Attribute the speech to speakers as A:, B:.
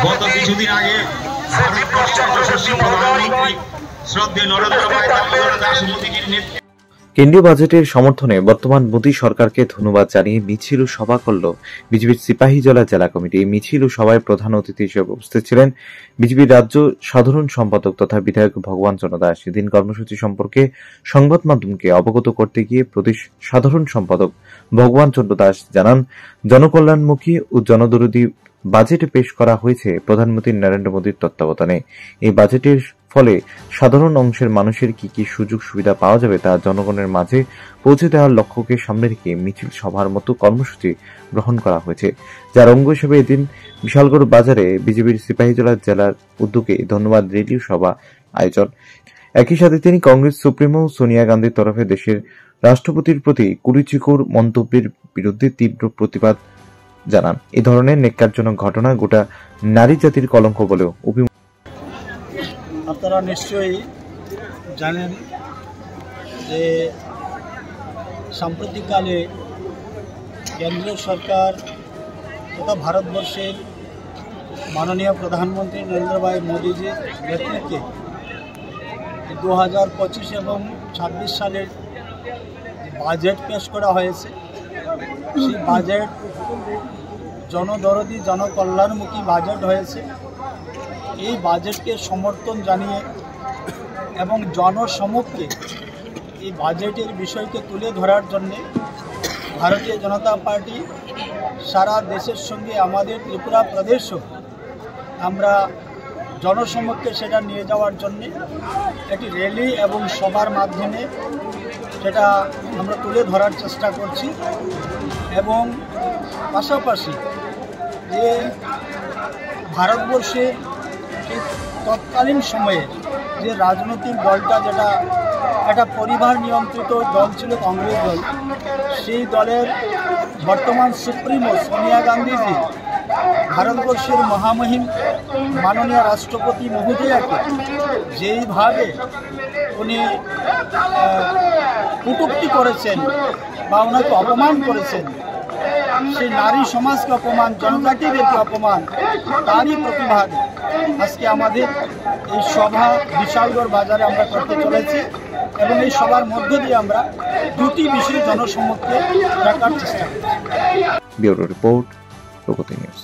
A: গত কিছুদিন আগে ভারতবর্ষের যশস্বী প্রধানমন্ত্রী শ্রদ্ধেয় নরেন্দ্র ভাই দামোদর দাস মোদীজির নেতৃত্বে
B: কেন্দ্রীয় বাজেটের সমর্থনে বর্তমান মোদী সরকারকে ধন্যবাদ জানিয়ে মিছিল ও সভা করল বিজেপির সিপাহীজলা জেলা কমিটি। মিছিল ও সভায় প্রধান অতিথি হিসেবে উপস্থিত ছিলেন বিজেপির রাজ্য সাধারণ সম্পাদক তথা বিধায়ক ভগবান চন্দ্র দাস। এদিন কর্মসূচি সম্পর্কে সংবাদ মাধ্যমকে অবগত করতে গিয়ে প্রদেশ সাধারণ সম্পাদক ভগবান চন্দ্র দাস জানান, জনকল্যাণমুখী ও জনদরদী বাজেট পেশ করা হয়েছে প্রধানমন্ত্রী নরেন্দ্র মোদীর তত্ত্বাবধানে। এই বাজেটের ফলে সাধারণ অংশের মানুষের কি কি সুযোগ সুবিধা পাওয়া যাবে তা জনগণের মাঝে পৌঁছে দেওয়ার লক্ষ্যকে সামনে রেখে মিছিল সভার মতো কর্মসূচি গ্রহণ করা হয়েছে, যার অঙ্গ হিসেবে এদিন বিশালগড় বাজারে বিজেপির সিপাহীজলা জেলার উদ্যোগে ধন্যবাদ র্যালি সভা আয়োজন। একই সাথে তিনি কংগ্রেস সুপ্রিমো সোনিয়া গান্ধীর তরফে দেশের রাষ্ট্রপতির প্রতি কুরুচিকর মন্তব্যের বিরুদ্ধে তীব্র প্রতিবাদ জানান। এই ধরনের ন্যাক্কারজনক ঘটনা গোটা নারী জাতির কলঙ্ক বলেও
C: আপনারা নিশ্চয়ই জানেন যে সাম্প্রতিককালে কেন্দ্রীয় সরকার তথা ভারতবর্ষের মাননীয় প্রধানমন্ত্রী নরেন্দ্র ভাই মোদীজির নেতৃত্বে 2025 এবং 26 সালের বাজেট পেশ করা হয়েছে। সেই বাজেট জনদরদী জনকল্যাণমুখী বাজেট হয়েছে। এই বাজেটকে সমর্থন জানিয়ে এবং জনসমক্ষে এই বাজেটের বিষয়কে তুলে ধরার জন্য ভারতীয় জনতা পার্টি সারা দেশের সঙ্গে আমাদের ত্রিপুরা প্রদেশও আমরা জনসমক্ষে সেটা নিয়ে যাওয়ার জন্য একটি র্যালি এবং সভার মাধ্যমে সেটা আমরা তুলে ধরার চেষ্টা করছি। এবং পাশাপাশি যে ভারতবর্ষের তৎকালীন সময়ে যে রাজনৈতিক দলটা যেটা একটা পরিবার নিয়ন্ত্রিত দল ছিল কংগ্রেস দল, সেই দলের বর্তমান সুপ্রিমো সোনিয়া গান্ধীজি ভারতবর্ষের মহামহিম মাননীয় রাষ্ট্রপতি মহোদয়াকে যেইভাবে উনি কটূক্তি করেছেন বা ওনাকে অপমান করেছেন, সেই নারী সমাজকে অপমান, জনজাতিদেরকে অপমান, তারই প্রতিবাদ আজকে আমাদের এই সভা বিশালগড় বাজারে আমরা করতে চলেছি। এবং এই সভার মধ্য দিয়ে আমরা দুটি বিষয় জনসমক্ষে রাখার চেষ্টা করছি।
B: ব্যুরো রিপোর্ট, প্রগতি নিউজ।